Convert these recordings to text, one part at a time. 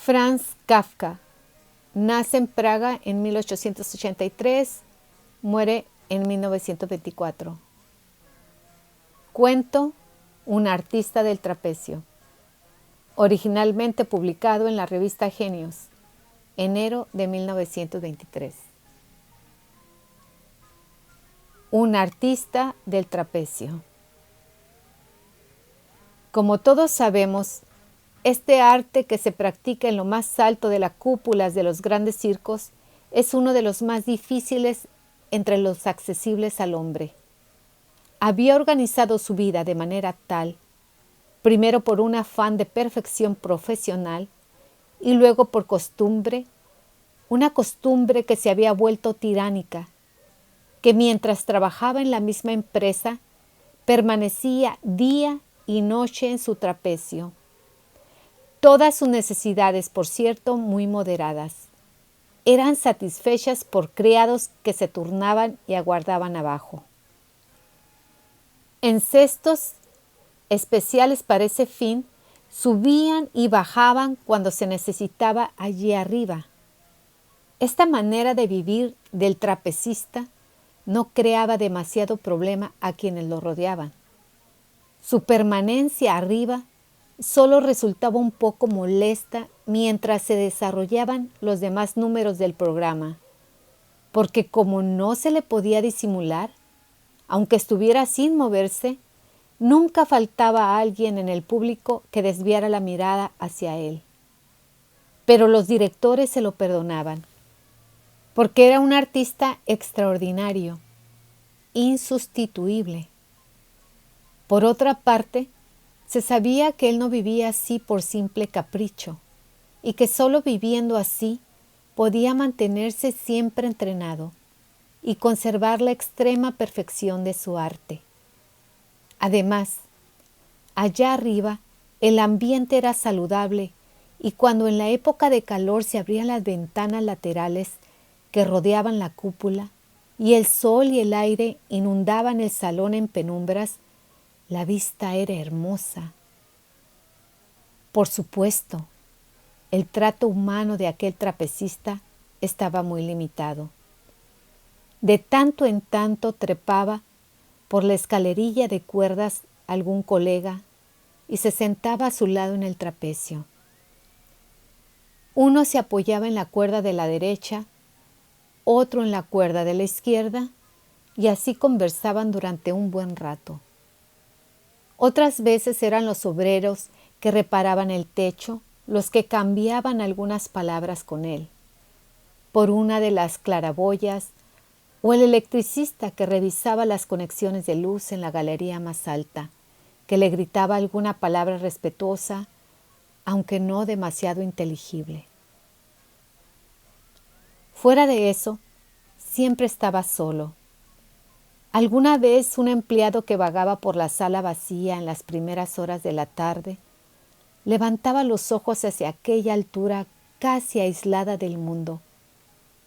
Franz Kafka nace en Praga en 1883, muere en 1924. Cuento Un artista del trapecio. Originalmente publicado en la revista Genios, enero de 1923. Un artista del trapecio. Como todos sabemos, este arte que se practica en lo más alto de las cúpulas de los grandes circos es uno de los más difíciles entre los accesibles al hombre. Había organizado su vida de manera tal, primero por un afán de perfección profesional y luego por costumbre, una costumbre que se había vuelto tiránica, que mientras trabajaba en la misma empresa, permanecía día y noche en su trapecio. Todas sus necesidades, por cierto, muy moderadas, eran satisfechas por criados que se turnaban y aguardaban abajo. En cestos especiales para ese fin, subían y bajaban cuando se necesitaba allí arriba. Esta manera de vivir del trapecista no creaba demasiado problema a quienes lo rodeaban. Su permanencia arriba solo resultaba un poco molesta mientras se desarrollaban los demás números del programa, porque como no se le podía disimular, aunque estuviera sin moverse, nunca faltaba alguien en el público que desviara la mirada hacia él. Pero los directores se lo perdonaban, porque era un artista extraordinario, insustituible. Por otra parte, se sabía que él no vivía así por simple capricho, y que solo viviendo así podía mantenerse siempre entrenado y conservar la extrema perfección de su arte. Además, allá arriba el ambiente era saludable y cuando en la época de calor se abrían las ventanas laterales que rodeaban la cúpula y el sol y el aire inundaban el salón en penumbras, la vista era hermosa. Por supuesto, el trato humano de aquel trapecista estaba muy limitado. De tanto en tanto trepaba por la escalerilla de cuerdas algún colega y se sentaba a su lado en el trapecio. Uno se apoyaba en la cuerda de la derecha, otro en la cuerda de la izquierda, y así conversaban durante un buen rato. Otras veces eran los obreros que reparaban el techo los que cambiaban algunas palabras con él, por una de las claraboyas, o el electricista que revisaba las conexiones de luz en la galería más alta, que le gritaba alguna palabra respetuosa, aunque no demasiado inteligible. Fuera de eso, siempre estaba solo. Alguna vez un empleado que vagaba por la sala vacía en las primeras horas de la tarde, levantaba los ojos hacia aquella altura casi aislada del mundo,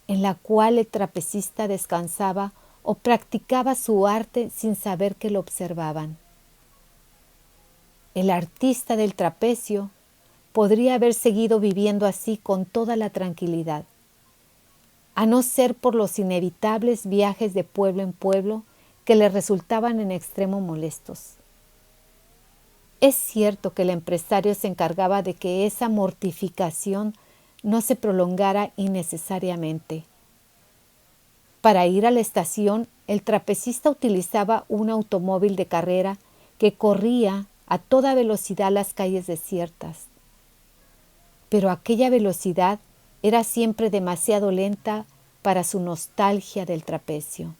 en la cual el trapecista descansaba o practicaba su arte sin saber que lo observaban. El artista del trapecio podría haber seguido viviendo así con toda la tranquilidad, a no ser por los inevitables viajes de pueblo en pueblo que le resultaban en extremo molestos. Es cierto que el empresario se encargaba de que esa mortificación no se prolongara innecesariamente. Para ir a la estación, el trapecista utilizaba un automóvil de carrera que corría a toda velocidad las calles desiertas. Pero aquella velocidad era siempre demasiado lenta para su nostalgia del trapecio.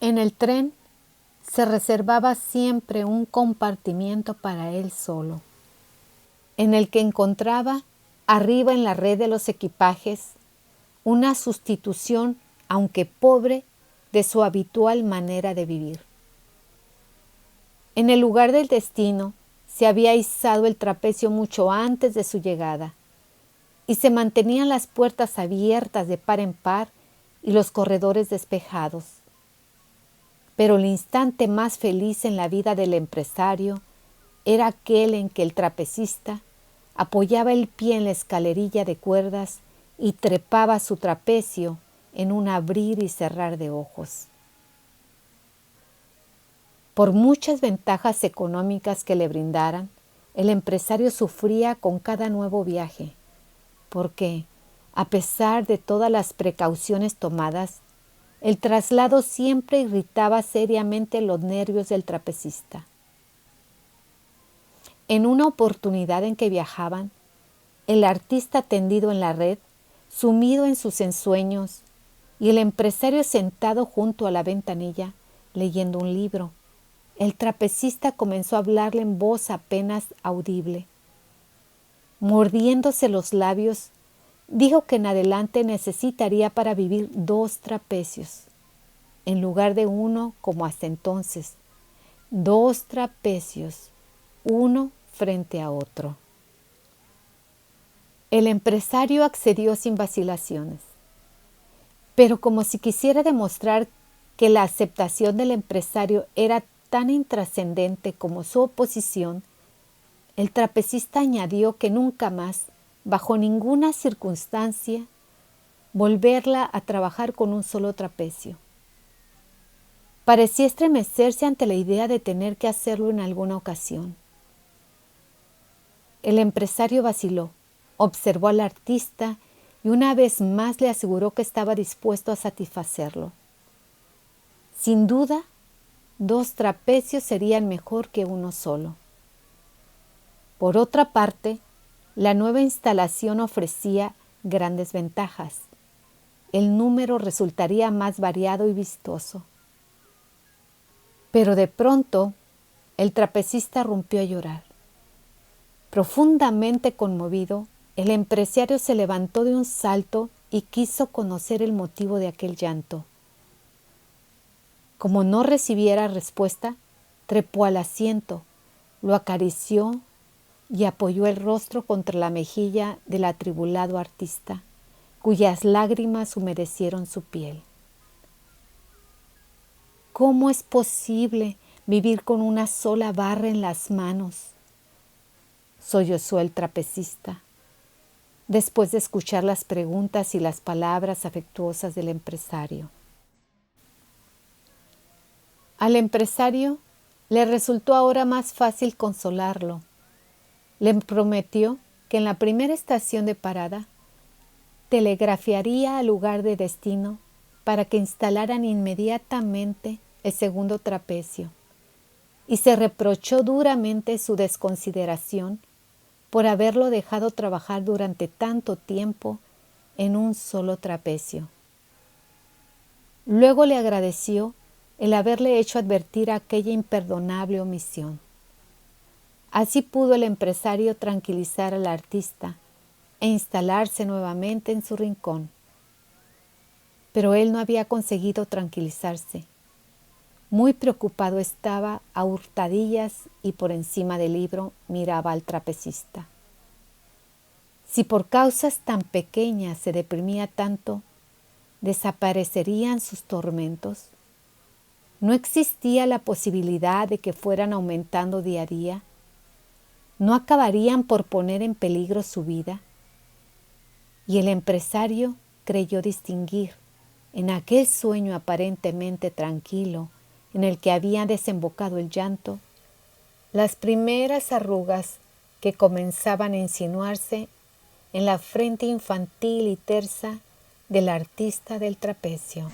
En el tren se reservaba siempre un compartimiento para él solo, en el que encontraba, arriba en la red de los equipajes, una sustitución, aunque pobre, de su habitual manera de vivir. En el lugar del destino se había izado el trapecio mucho antes de su llegada, y se mantenían las puertas abiertas de par en par y los corredores despejados. Pero el instante más feliz en la vida del empresario era aquel en que el trapecista, apoyaba el pie en la escalerilla de cuerdas y trepaba su trapecio en un abrir y cerrar de ojos. Por muchas ventajas económicas que le brindaran, el empresario sufría con cada nuevo viaje, porque, a pesar de todas las precauciones tomadas, el traslado siempre irritaba seriamente los nervios del trapecista. En una oportunidad en que viajaban, el artista tendido en la red, sumido en sus ensueños, y el empresario sentado junto a la ventanilla, leyendo un libro, el trapecista comenzó a hablarle en voz apenas audible. Mordiéndose los labios, dijo que en adelante necesitaría para vivir 2 trapecios, en lugar de 1 como hasta entonces. 2 trapecios, uno frente a otro. El empresario accedió sin vacilaciones, pero como si quisiera demostrar que la aceptación del empresario era tan intrascendente como su oposición, el trapecista añadió que nunca más, bajo ninguna circunstancia, volverla a trabajar con un solo trapecio. Parecía estremecerse ante la idea de tener que hacerlo en alguna ocasión. El empresario vaciló, observó al artista y una vez más le aseguró que estaba dispuesto a satisfacerlo. Sin duda, 2 trapecios serían mejor que uno solo. Por otra parte, la nueva instalación ofrecía grandes ventajas. El número resultaría más variado y vistoso. Pero de pronto, el trapecista rompió a llorar. Profundamente conmovido, el empresario se levantó de un salto y quiso conocer el motivo de aquel llanto. Como no recibiera respuesta, trepó al asiento, lo acarició y apoyó el rostro contra la mejilla del atribulado artista, cuyas lágrimas humedecieron su piel. ¿Cómo es posible vivir con una sola barra en las manos?, sollozó el trapecista, después de escuchar las preguntas y las palabras afectuosas del empresario. Al empresario le resultó ahora más fácil consolarlo. Le prometió que en la primera estación de parada telegrafiaría al lugar de destino para que instalaran inmediatamente el segundo trapecio, y se reprochó duramente su desconsideración por haberlo dejado trabajar durante tanto tiempo en un solo trapecio. Luego le agradeció el haberle hecho advertir aquella imperdonable omisión. Así pudo el empresario tranquilizar al artista e instalarse nuevamente en su rincón. Pero él no había conseguido tranquilizarse. Muy preocupado estaba a hurtadillas y por encima del libro miraba al trapecista. Si por causas tan pequeñas se deprimía tanto, ¿desaparecerían sus tormentos? ¿No existía la posibilidad de que fueran aumentando día a día? ¿No acabarían por poner en peligro su vida? Y el empresario creyó distinguir, en aquel sueño aparentemente tranquilo en el que había desembocado el llanto, las primeras arrugas que comenzaban a insinuarse en la frente infantil y tersa del artista del trapecio.